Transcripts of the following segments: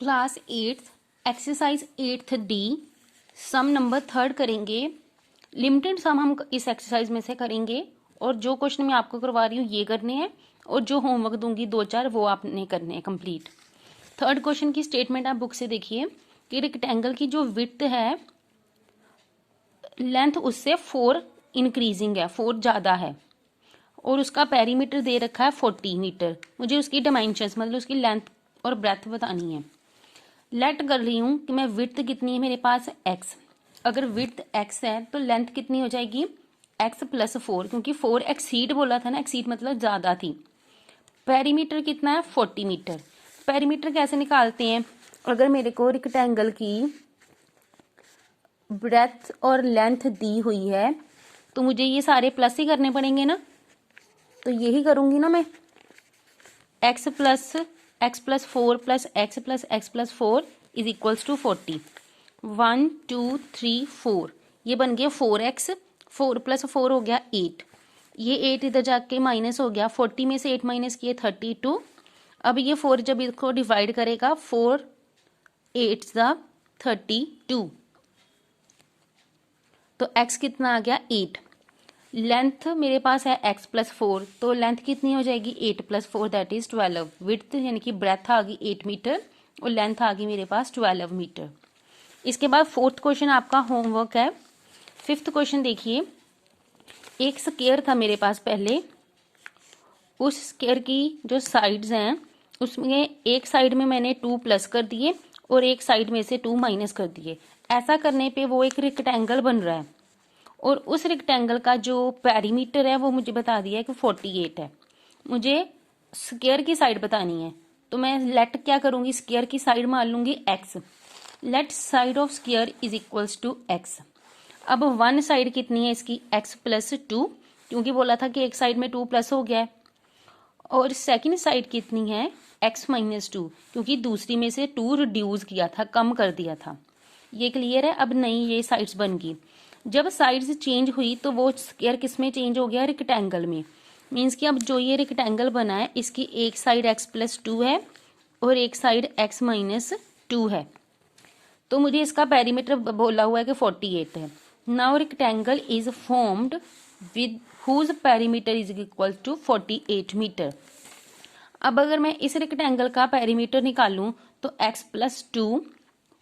Class 8th exercise 8th D sum number 3 करेंगे। Limited सम हम इस एक्सरसाइज में से करेंगे और जो क्वेश्चन मैं आपको करवा रही हूँ ये करने हैं और जो होमवर्क दूंगी 2-4 वो आपने करने हैं कंप्लीट। थर्ड क्वेश्चन की स्टेटमेंट आप बुक से देखिए कि रेक्टेंगल की जो विड्थ है लेंथ उससे 4 इंक्रीजिंग है, 4 ज़्यादा है और उसका पेरीमीटर दे रखा है 40 मीटर। मुझे उसकी डायमेंशंस मतलब उसकी लेंथ और ब्रेथ बतानी है। लेट कर रही हूँ कि मैं विड्थ कितनी है मेरे पास x। अगर विड्थ x है तो लेंथ कितनी हो जाएगी x + 4, क्योंकि 4 एक्सीड बोला था ना, एक्सीड मतलब ज़्यादा थी। पेरीमीटर कितना है 40 मीटर। पेरीमीटर कैसे निकालते हैं? अगर मेरे को रेक्टेंगल की ब्रेथ और लेंथ दी हुई है तो मुझे ये सारे प्लस ही करने पड़ेंगे ना, तो यही करूँगी ना मैं। x + 4 + x + 4 is equals to 40। 1 2 3 4 ये बन गया 4x, 4 + 4 हो गया 8। ये 8 इधर जाके माइनस हो गया, 40 में से 8 माइनस किए 32। अब ये 4 जब इसको डिवाइड करेगा 4 8 32, तो x कितना आ गया 8। लेंथ मेरे पास है x + 4, तो लेंथ कितनी हो जाएगी 8 + 4 दैट इज 12। विड्थ यानी कि ब्रेथ आ गई 8 मीटर और लेंथ आ गई मेरे पास 12 मीटर। इसके बाद फोर्थ क्वेश्चन आपका होमवर्क है। फिफ्थ क्वेश्चन देखिए, एक स्क्वायर था मेरे पास पहले, उस स्क्वायर की जो साइड्स हैं उसमें एक साइड में मैंने 2 प्लस कर दिए और एक साइड में से 2 माइनस कर दिए। ऐसा करने पे वो एक रेक्टेंगल बन रहा है और उस रेक्टेंगल का जो पेरीमीटर है वो मुझे बता दिया है कि 48 है। मुझे स्क्वायर की साइड बतानी है, तो मैं लेट क्या करूंगी, स्क्वायर की साइड मान लूंगी x। Let side of square is equals to x। अब वन साइड कितनी है इसकी x + 2, क्योंकि बोला था कि एक साइड में 2 प्लस हो गया है। और सेकंड साइड कितनी है x - 2, क्योंकि दूसरी में से 2 रिड्यूस किया था, कम कर दिया था। ये क्लियर है? अब नई ये साइड्स बन गई। जब साइड्स चेंज हुई तो वो स्क्वायर किस में चेंज हो गया, रेक्टेंगल में। मीन्स कि अब जो ये रेक्टेंगल बना है इसकी एक साइड x + 2 है और एक साइड x - 2 है, तो मुझे इसका पेरीमीटर बोला हुआ है कि 48 है। Now rectangle is formed with whose perimeter is equal to 48 metre. अब अगर मैं इस रेक्टेंगल का पेरीमीटर निकालूं तो x + 2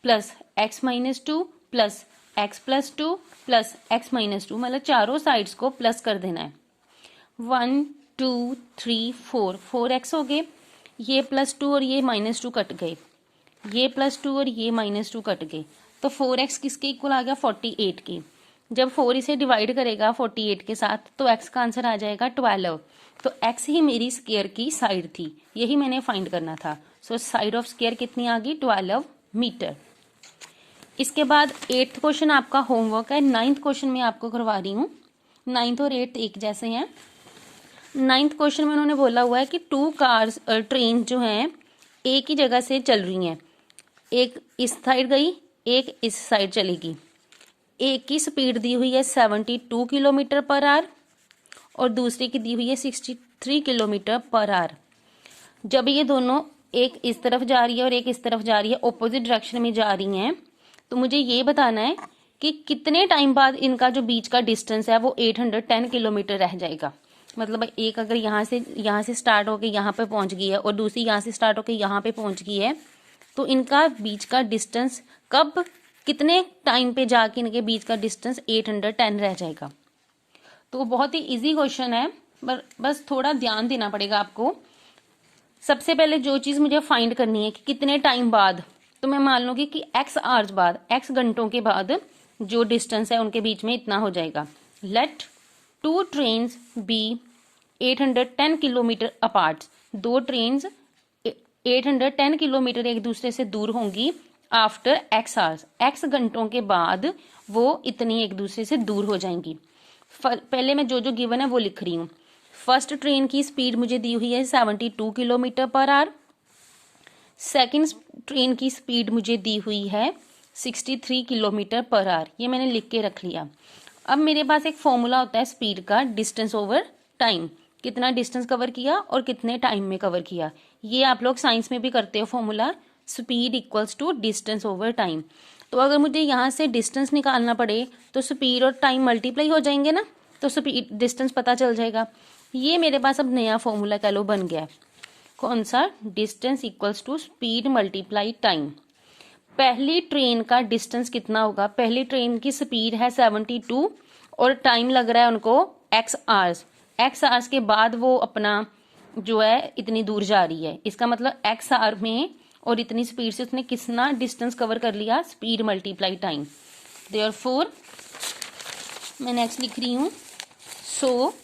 + x - 2 + x + 2 + x - 2, मतलब चारों साइड्स को प्लस कर देना है। 1 2 3 4 4x हो गए, ये +2 और ये -2 कट गए, ये +2 और ये -2 कट गए, तो 4x किसके इक्वल आ गया 48 के। जब 4 इसे डिवाइड करेगा 48 के साथ तो x का आंसर आ जाएगा 12। तो x ही मेरी स्क्वायर की साइड थी, यही मैंने फाइंड करना था। सो साइड ऑफ स्क्वायर कितनी आ गई 12 मीटर। इसके बाद 8th क्वेश्चन आपका होमवर्क है। 9th क्वेश्चन मैं आपको करवा रही हूँ। 9th और 8th एक जैसे हैं। 9th क्वेश्चन में उन्होंने बोला हुआ है कि 2 कार्स ट्रेन जो हैं एक ही जगह से चल रही हैं, एक इस साइड गई एक इस साइड चलेगी। एक की स्पीड दी हुई है 72 km/h और दूसरी की दी हुई है 63 km/h। जब ये दोनों एक इस तरफ जा रही है और एक इस तरफ जा रही है, ऑपोजिट डायरेक्शन में जा रही हैं, तो मुझे ये बताना है कि कितने टाइम बाद इनका जो बीच का डिस्टेंस है वो 810 किलोमीटर रह जाएगा। मतलब एक अगर यहाँ से स्टार्ट होकर यहाँ पे पहुँच गई है और दूसरी यहाँ से स्टार्ट होकर यहाँ पे पहुँच गई है, तो इनका बीच का डिस्टेंस कब कितने टाइम पे जाके इनके बीच का डिस्टेंस 810 रह जाएगा। तो बहुत ही इजी क्वेश्चन है, पर बस थोड़ा ध्यान देना पड़ेगा आपको। सबसे पहले जो चीज़ मुझे फाइंड करनी है कि कितने टाइम बाद, तो मैं मान लूँगी कि x आवर्स बाद, x घंटों के बाद जो डिस्टेंस है उनके बीच में इतना हो जाएगा। Let 2 trains be 810 kilometre apart. 2 trains 810 kilometre एक दूसरे से दूर होंगी आफ्टर x आवर्स। x घंटों के बाद वो इतनी एक दूसरे से दूर हो जाएंगी। पहले मैं जो गिवन है वो लिख रही हूँ। फर्स्ट ट्रेन की स्पीड मुझे दी हुई है 72 km/h। सेकेंड ट्रेन की स्पीड मुझे दी हुई है 63 km/h। ये मैंने लिख के रख लिया। अब मेरे पास एक फॉर्मूला होता है स्पीड का, डिस्टेंस ओवर टाइम, कितना डिस्टेंस कवर किया और कितने टाइम में कवर किया। ये आप लोग साइंस में भी करते हो formula, speed equals to distance over time. तो अगर मुझे यहाँ से डिस्टेंस निकालना पड़े तो स्पीड और टाइम मल्टीप्लाई हो जाएंगे ना, तो स्पीड डिस्टेंस पता चल जाएगा। ये मेरे पास अब नया फॉर्मूला कह लो बन गया है। कौन सा? Distance equals to speed multiply time. पहली ट्रेन का डिस्टेंस कितना होगा? पहली ट्रेन की स्पीड है 72 और टाइम लग रहा है उनको x आवर्स। x आवर्स के बाद वो अपना जो है इतनी दूर जा रही है, इसका मतलब x आवर में और इतनी स्पीड से उसने कितना डिस्टेंस कवर कर लिया? Speed multiply time. देयरफॉर मैं नेक्स्ट लिख रही हूँ, so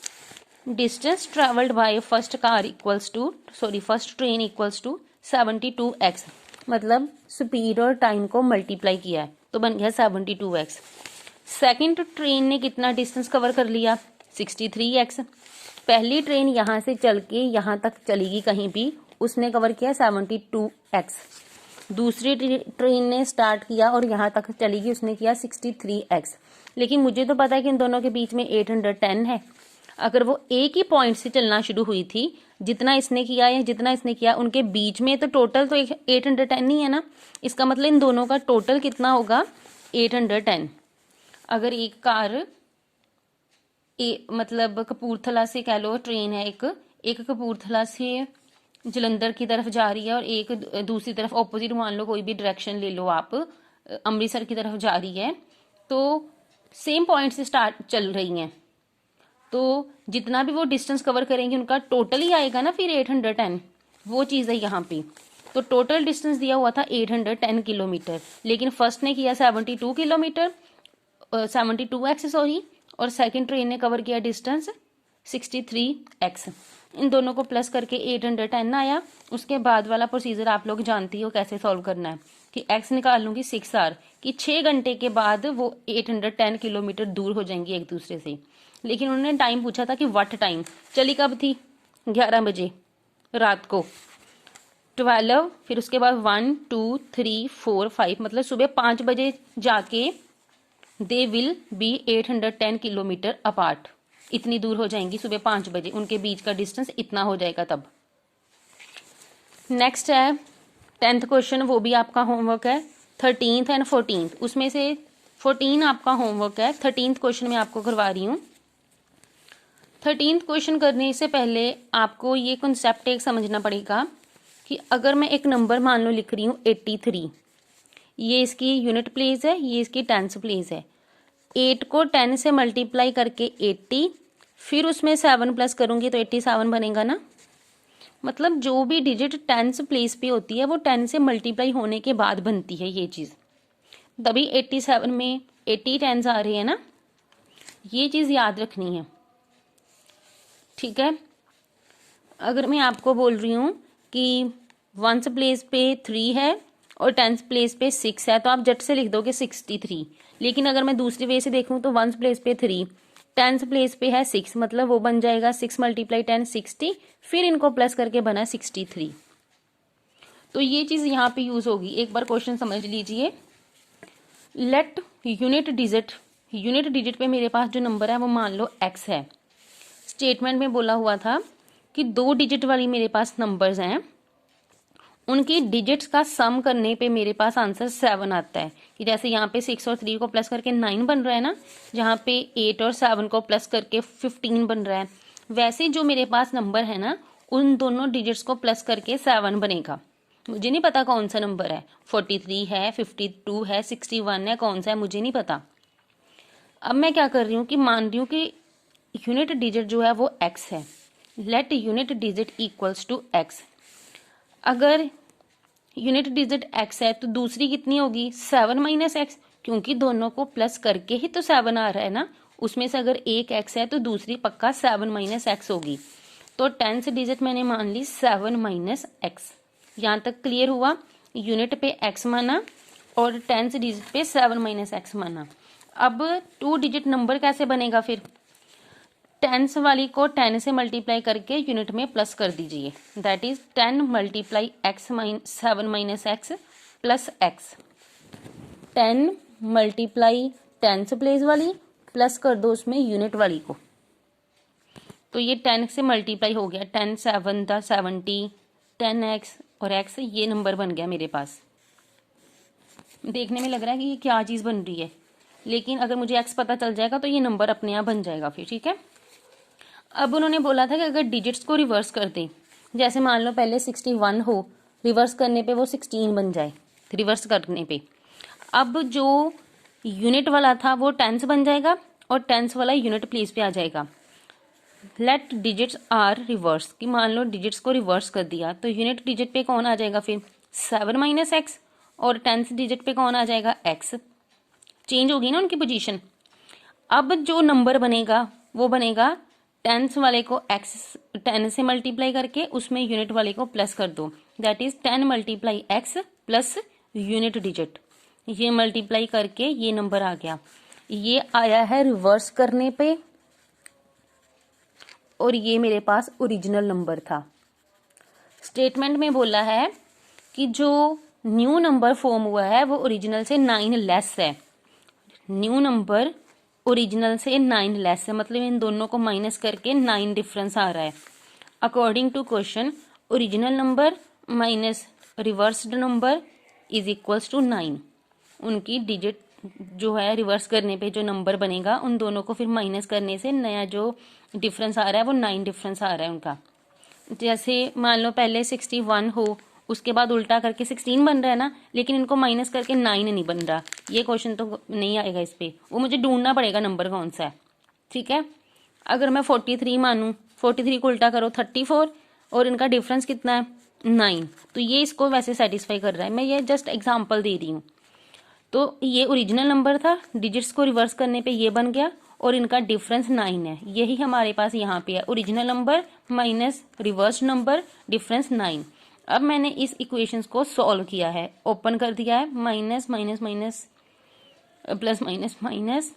distance travelled by first train equals to 72x। मतलब स्पीड और टाइम को मल्टीप्लाई किया है तो बन गया 72x। सेकंड ट्रेन ने कितना डिस्टेंस कवर कर लिया? 63x। पहली ट्रेन यहाँ से चल के यहाँ तक चलेगी कहीं भी, उसने कवर किया 72x। दूसरी ट्रेन ने स्टार्ट किया और यहाँ तक चलेगी, उसने किया 63x। लेकिन मुझे तो पता है कि इन दोनों के बीच में 810 है। अगर वो एक ही पॉइंट से चलना शुरू हुई थी, जितना इसने किया या जितना इसने किया, उनके बीच में तो टोटल तो 810 ही है ना। इसका मतलब इन दोनों का टोटल कितना होगा? 810। अगर एक कार मतलब कपूरथला से कह लो ट्रेन है, एक कपूरथला से जलंधर की तरफ जा रही है और एक दूसरी तरफ ऑपोजिट, मान लो कोई भी डायरेक्शन ले लो आप, अमृतसर की तरफ जा रही है, तो सेम पॉइंट से स्टार्ट चल रही हैं, तो जितना भी वो डिस्टेंस कवर करेंगे उनका टोटल ही आएगा ना फिर 810। वो चीज़ है यहाँ पे। तो टोटल डिस्टेंस दिया हुआ था 810 किलोमीटर, लेकिन फर्स्ट ने किया 72 किलोमीटर, 72x सॉरी, और सेकंड ट्रेन ने कवर किया डिस्टेंस 63x। इन दोनों को प्लस करके 810 आया। उसके बाद वाला प्रोसीजर आप लोग जानती हो कैसे सॉल्व करना है, कि x निकाल लूंगी 6 आवर कि 6 घंटे के बाद वो 810 किलोमीटर दूर हो जाएंगी एक दूसरे से। लेकिन उन्होंने टाइम पूछा था कि व्हाट टाइम, चली कब थी? 11 बजे रात को, 12, फिर उसके बाद 1 2 3 4 5, मतलब सुबह 5 बजे जाके they will be 810 kilometre apart. इतनी दूर हो जाएंगी सुबह 5 बजे, उनके बीच का डिस्टेंस इतना हो जाएगा तब। नेक्स्ट है 10th क्वेश्चन, वो भी आपका होमवर्क है। 13th एंड 14th, उसमें से 14 आपका होमवर्क है, 13th क्वेश्चन मैं आपको करवा रही हूँ। 13th क्वेश्चन करने से पहले आपको ये कॉन्सेप्ट एक समझना पड़ेगा कि अगर मैं एक नंबर मान लो लिख रही हूँ 83, ये इसकी यूनिट प्लेस है, ये इसकी टेंस प्लेस है। 8 को 10 से मल्टीप्लाई करके 80, फिर उसमें 7 प्लस करूंगी तो 87 बनेगा ना। मतलब जो भी डिजिट टेंस प्लेस पे होती है वो 10 से मल्टीप्लाई होने के बाद बनती है ये चीज़, तभी 87 में 80 टेंस आ रही है ना। ये चीज़ याद रखनी है, ठीक है। अगर मैं आपको बोल रही हूँ कि 1 प्लेस पे 3 है और 10 प्लेस पे 6 है, तो आप झट से लिख दोगे 63। लेकिन अगर मैं दूसरी वे से देखूँ तो 1 प्लेस पे 3, 10 प्लेस पे है 6, मतलब वो बन जाएगा 6 × 10 60, फिर इनको प्लस करके बना 63। तो ये चीज़ यहाँ पे यूज होगी। एक बार क्वेश्चन समझ लीजिए। लेट यूनिट डिजिट पे मेरे पास जो नंबर है वो मान लो x है। स्टेटमेंट में बोला हुआ था कि 2 डिजिट वाली मेरे पास नंबर्स हैं, उनकी डिजिट्स का सम करने पे मेरे पास आंसर 7 आता है। कि जैसे यहाँ पे 6 और 3 को प्लस करके 9 बन रहा है ना, जहाँ पे 8 और 7 को प्लस करके 15 बन रहा है, वैसे जो मेरे पास नंबर है ना, उन दोनों डिजिट्स को प्लस करके 7 बनेगा। मुझे नहीं पता कौन सा नंबर है, 43 है, 52 है, 61 है, कौन सा है मुझे नहीं पता। अब मैं क्या कर रही हूँ कि मान रही हूँ कि यूनिट डिजिट जो है वो x है। Let unit digit equals to x। अगर यूनिट डिजिट x है तो दूसरी कितनी होगी? 7 - x, क्योंकि दोनों को प्लस करके ही तो 7 आ रहा है ना। उसमें से अगर एक x है तो दूसरी पक्का 7 - x होगी। तो 10th डिजिट मैंने मान ली 7 - x। यहाँ तक क्लियर हुआ? यूनिट पे x माना और 10th डिजिट पे 7 - x माना। अब 2 डिजिट नंबर कैसे बनेगा फिर? 10 वाली को 10 से मल्टीप्लाई करके यूनिट में प्लस कर दीजिए। That is 10 × x 7 - x plus x। 10 × 10th place वाली प्लस कर दो उसमें यूनिट वाली को, तो ये 10 से मल्टीप्लाई हो गया। 10 7 × 70, 10x और x ये नंबर बन गया मेरे पास। देखने में लग रहा है कि ये क्या चीज़ बन रही है, लेकिन अगर मुझे x पता चल जाएगा तो ये नंबर अपने आप बन जाएगा फिर, ठीक है। अब उन्होंने बोला था कि अगर डिजिट्स को रिवर्स कर दें, जैसे मान लो पहले 61 हो, रिवर्स करने पे वो 16 बन जाए, रिवर्स करने पे। अब जो यूनिट वाला था वो टेंस बन जाएगा और टेंस वाला यूनिट प्लेस पे आ जाएगा। लेट डिजिट्स आर रिवर्स, कि मान लो डिजिट्स को रिवर्स कर दिया तो यूनिट डिजिट पे कौन आ जाएगा फिर 7 माइनस एक्स, और टेंथ डिजिट पे कौन आ जाएगा x। चेंज होगी ना उनकी पोजीशन। अब जो नंबर बनेगा वो बनेगा टेंस वाले को x 10 से मल्टीप्लाई करके उसमें यूनिट वाले को प्लस कर दो, that is 10 multiply x plus unit digit. ये मल्टीप्लाई करके ये नंबर आ गया। ये आया है रिवर्स करने पे और ये मेरे पास ओरिजिनल नंबर था। स्टेटमेंट में बोला है कि जो न्यू नंबर फॉर्म हुआ है वो ओरिजिनल से 9 लेस है। न्यू नंबर ओरिजिनल से 9 लेस है, मतलब इन दोनों को माइनस करके 9 डिफरेंस आ रहा है। According to question original number minus reversed number is equals to 9। उनकी डिजिट जो है रिवर्स करने पे जो नंबर बनेगा उन दोनों को फिर माइनस करने से नया जो डिफरेंस आ रहा है वो 9 डिफरेंस आ रहा है उनका। जैसे मान लो पहले 61 हो, उसके बाद उल्टा करके 16 बन रहा है ना, लेकिन इनको माइनस करके 9 नहीं बन रहा। ये क्वेश्चन तो नहीं आएगा इस पे, वो मुझे ढूंढना पड़ेगा नंबर कौन सा है, ठीक है। अगर मैं 43 मानूं, 43 को उल्टा करो 34 और इनका डिफरेंस कितना है 9, तो ये इसको वैसे सेटिस्फाई कर रहा है। मैं ये जस्ट एग्जाम्पल दे रही हूँ। तो ये ओरिजिनल नंबर था, डिजिट्स को रिवर्स करने पे ये बन गया और इनका डिफरेंस 9 है। यही हमारे पास यहाँ पे है, original number minus reverse number difference 9। अब मैंने इस इक्वेशंस को सॉल्व किया है, ओपन कर दिया है, minus minus minus plus minus minus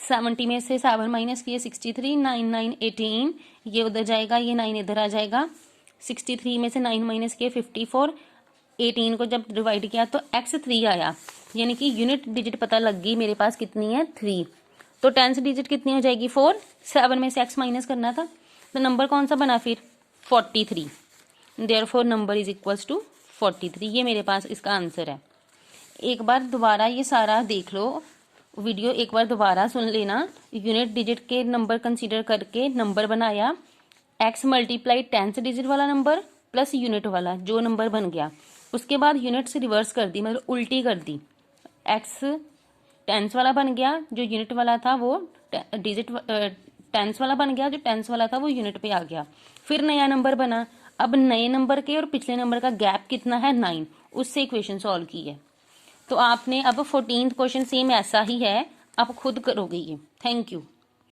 70 में से 7 माइनस किए 63, 9 9 18, ये उधर जाएगा, ये 9 इधर आ जाएगा। 63 में से 9 माइनस किए 54, 18 को जब डिवाइड किया तो x3 आया, यानी कि यूनिट डिजिट पता लग गई मेरे पास कितनी है 3। तो टेंथ डिजिट कितनी हो जाएगी 4, 7 में से x माइनस करना था, तो नंबर कौन सा बना फिर 43। Therefore number is equals to 43। ये मेरे पास इसका आंसर है। एक बार दोबारा ये सारा देख लो वीडियो, एक बार दोबारा सुन लेना। यूनिट डिजिट के नंबर कंसीडर करके नंबर बनाया, x मल्टीप्लाई टेंथ डिजिट वाला नंबर प्लस यूनिट वाला जो नंबर बन गया। उसके बाद यूनिट से रिवर्स कर दी, मतलब उल्टी कर दी। x टेंस वाला बन गया, जो यूनिट वाला था वो डिजिट टेंस वाला बन गया, जो टेंस वाला था वो यूनिट पे आ गया। फिर नया नंबर बना। अब नए नंबर के और पिछले नंबर का गैप कितना है 9, उससे इक्वेशन सॉल्व की है। तो आपने अब 14th क्वेश्चन सेम ऐसा ही है, आप खुद करोगे ये। Thank you.